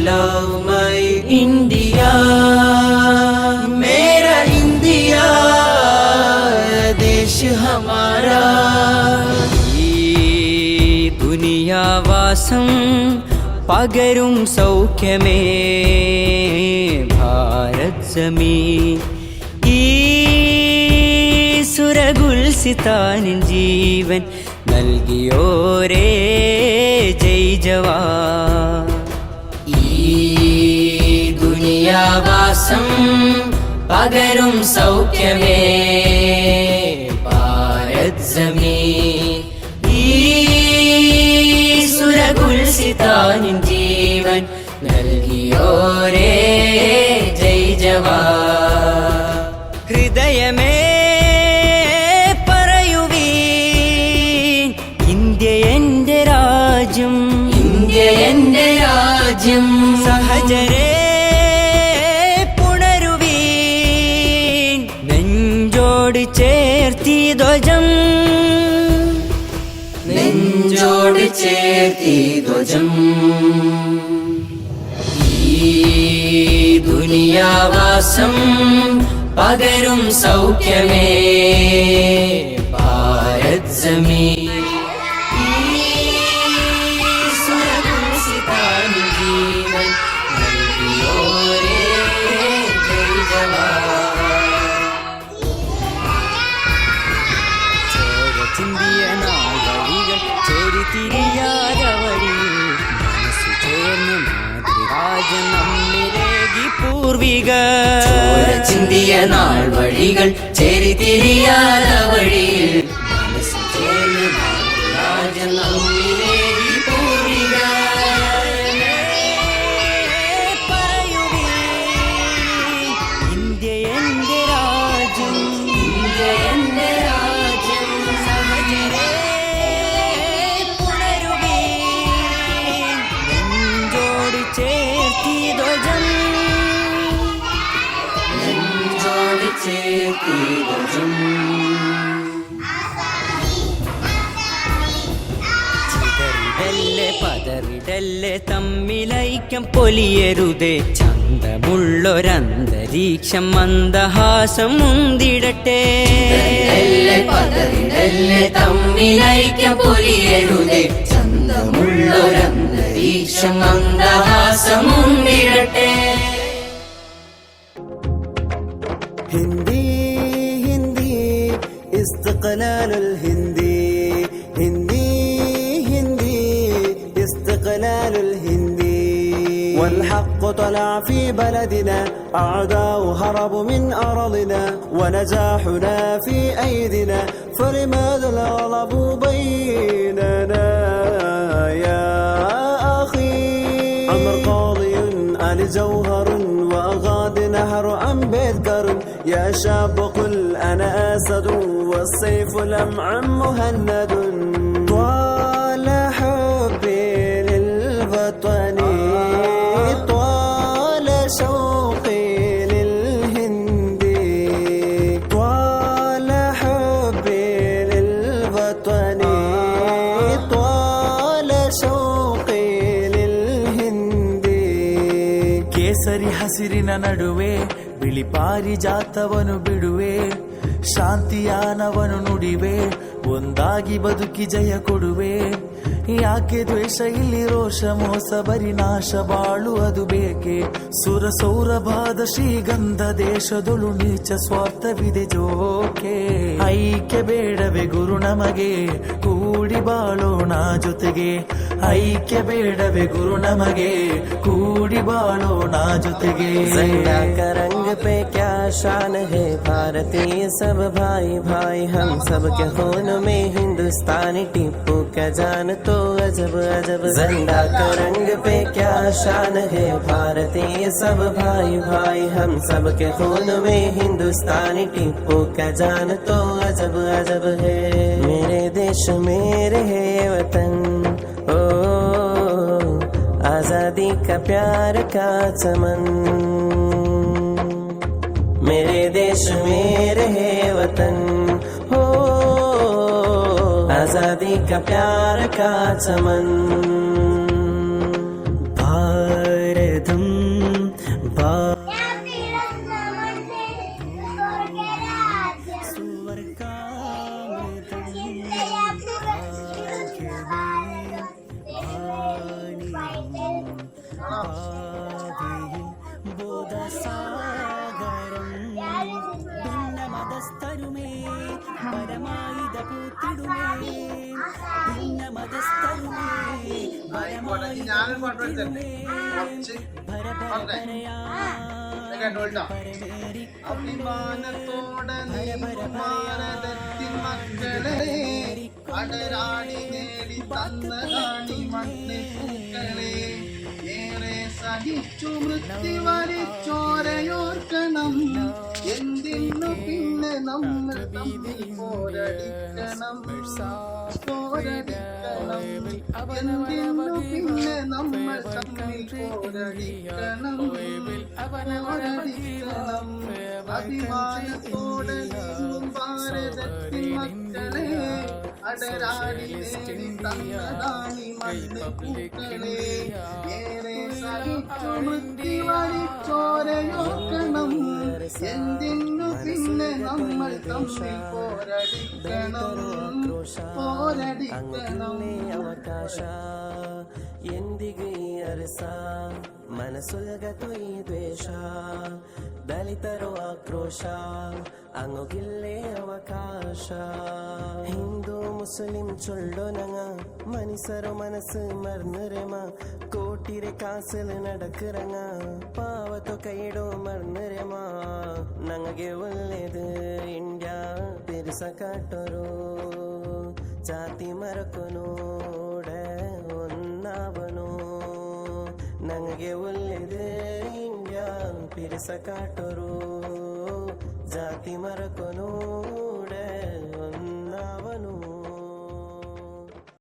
love my India, मेरा India देश हमारा. ഈ ദുനിയാവാസം പകരും സൗഖ്യമേ ഭാരത് ജമീൻ. ഈ സുരഗുൽസിതാനിൻ ജീവൻ നൽകിയോരേ ജയ് ജവാൻ. ഈ ദുനിയാവാസം പകരും സൗഖ്യമേ ഭാരത് ജമീൻ. ഈ സുരഗുൽസിതാനിൻ ജീവൻ നൽകിയോരേ ജയ് ജവാൻ. ഹൃദയമേ സഹജരേ പുണരുവീൻ നെഞ്ചോട് ചേർത്തി ധ്വജം, നെഞ്ചോട് ചേർത്തി ധ്വജം. ഈ ദുനിയാവാസം പകരും സൗഖ്യമേ ഭാരത് ജമീൻ. ചിന്തിയ നാൾവഴികൾ ചേരിതിരിയാതെ വഴിയിൽ മനസ്സു ചേർന്ന് മാതൃരാജ്യം നമ്മിലേകി പൂർവികർ. ചിന്തിയ നാൾവഴികൾ ചേരിതിരിയാതെ വഴിയിൽ മനസ്സു ചേർന്ന് മാതൃരാജ്യം നമ്മിലേകി പൂർവികർ. ഇന്ത്യ എന്റെ രാജ്യം, ഇന്ത്യ എന്റെ രാജ്യം. സഹജരേ പുണരുവീൻ നെഞ്ചോട് ചേർത്തി ധ്വജം, നെഞ്ചോട് ചേർത്തി ധ്വജം. ചിതറിടല്ലേ പതറിടല്ലേ തമ്മിലൈക്യം പൊലിയരുതേ. ചന്തമുള്ളൊരന്തരീക്ഷം മന്ദഹാസം മുന്തിടട്ടെ. പതറിടല്ലേ തമ്മിലൈക്യം പൊലിയരുതേ. ചന്തമുള്ളൊരന്തരീക്ഷം മന്ദഹാസം മുന്തിടട്ടെ. ഹിന്ദി ഹിന്ദി ഇസ്തിഖ്ലാലുൽ ഹിന്ദി, ഹിന്ദി ഹിന്ദി ഇസ്തിഖ്ലാലുൽ ഹിന്ദി. والحق طلع في بلدنا أعداء هربوا من أرضنا ونجاحنا في أيدنا فلماذا الغضب بيننا يا أخي. عمر قاضي علي جوهر وأغاد نهر أم بذكر. يا شاب قل أنا أسد والسيف لمع مهند. طال حبي للوطن طال شوقي للهند. طال حبي للوطن طال شوقي للهند. ಕೇಸರಿ ಹಸಿರಿನ ನಡುವೆ ಬಿಳಿ ಪಾರಿಜಾತವನು ಬಿಡುವೆ, ಶಾಂತಿಯಾನವನು ನುಡಿವೆ, ಒಂದಾಗಿ ಬದುಕಿ ಜಯ ಕೊಡುವೆ. ಯಾಕೆ ದ್ವೇಷ ಇಲ್ಲಿ ರೋಷ ಮೋಸ ಬರಿ ನಾಶ ಬಾಳು ಅದು ಬೇಕೆ. ಸುರ ಸೌರಭಾದ ಶ್ರೀಗಂಧ ದೇಶದೊಳು ನೀಚ ಸ್ವಾರ್ಥವಿದೆ ಜೋಕೆ. ಐಕ್ಯ ಬೇಡವೆ ಗುರು ನಮಗೆ ಕೂಡಿ ಬಾಳೋಣ ಜೊತೆಗೆ. ಐಕ್ಯ ಬೇಡವೆ ಗುರು ನಮಗೆ ಕೂಡಿ ಬಾಳೋಣ ಜೊತೆಗೆ. झंडा का रंग पे क्या शान है भारतीय सब भाई भाई. हम सब के खून में हिंदुस्तानी टीपू का जान तो अजब अजब. झंडा का रंग पे क्या शान है भारतीय सब भाई भाई. हम सब के खून में हिंदुस्तानी टीपू का जान तो अजब अजब है. मेरे देश मेरे है वतन ओ आजादी का प्यार का चमन. मेरे देश मेरे है वतन हो आजादी का प्यार का चमन. भारत ഭാവിയിൽ ബോധസാഗരം ഭിന്നമതസ്ഥരുമേ പരമായുധ പൂത്തിടുമേ ഭിന്നമതസ്ഥരുമേ പരമായുധ ഭരഭരയാ അഭിമാനത്തോടെ ഭാരതത്തിൻ മക്കളെ അടരാടി നേടി തന്നതാണി മണ്ണിൽ പൂക്കളെ ഏറെ സഹിച്ചു മൃത്യു വരിച്ചോരയോർക്കണം എന്തിനു പിന്നെ നമ്മൾ തമ്മിൽ പോരടിക്കണം എന്തിനു പിന്നെ നമ്മൾ തമ്മിൽ പോരടിക്കണം അഭിമാനത്തോടെ നീങ്ങും ഭാരതത്തിൻ മക്കളെ അടരാടി നേടി തന്നതാണി മണ്ണിപ്പൂക്കളെ ഏറെ സഹിച്ചു മൃത്യു വരിച്ചോരയോർക്കണം എന്തിനു പിന്നെ നമ്മൾ തമ്മിൽ പോരടിക്കണം ಅವಕಾಶ ಎಂದಿಗೂ ಈ ಅರಸ ಮನಸ್ಸುಲ್ಗತು ಈ ದ್ವೇಷ ದಲಿತರು ಆಕ್ರೋಶ ಅಂಗುಗಿಲ್ಲೇ ಅವಕಾಶ ಹಿಂದೂ ಮುಸ್ಲಿಂ ಚೊಲ್ಲೋನಂಗ ಮನುಷ್ಯರು ಮನಸ್ಸು ಮರ್ನುರೆಮ ಕೋಟಿರೆ ಕಾಸಲು ನಡಕರಂಗ ಪಾವತು ಕೈಡೋ ಮರ್ನುರೆಮ ನಂಗೆ ಒಳ್ಳೆದು ಇಂಡಿಯಾ ಬಿರುಸ ಕಾಟರು ಜಾತಿ ಮರಕನೋಡ ಒನ್ನಾವನು ನಂಗೆ ಒಳ್ಳೆದು ಇಂಡಿಯಾ ಬಿರುಸ ಕಾಟರು ಜಾತಿ ಮರಕನು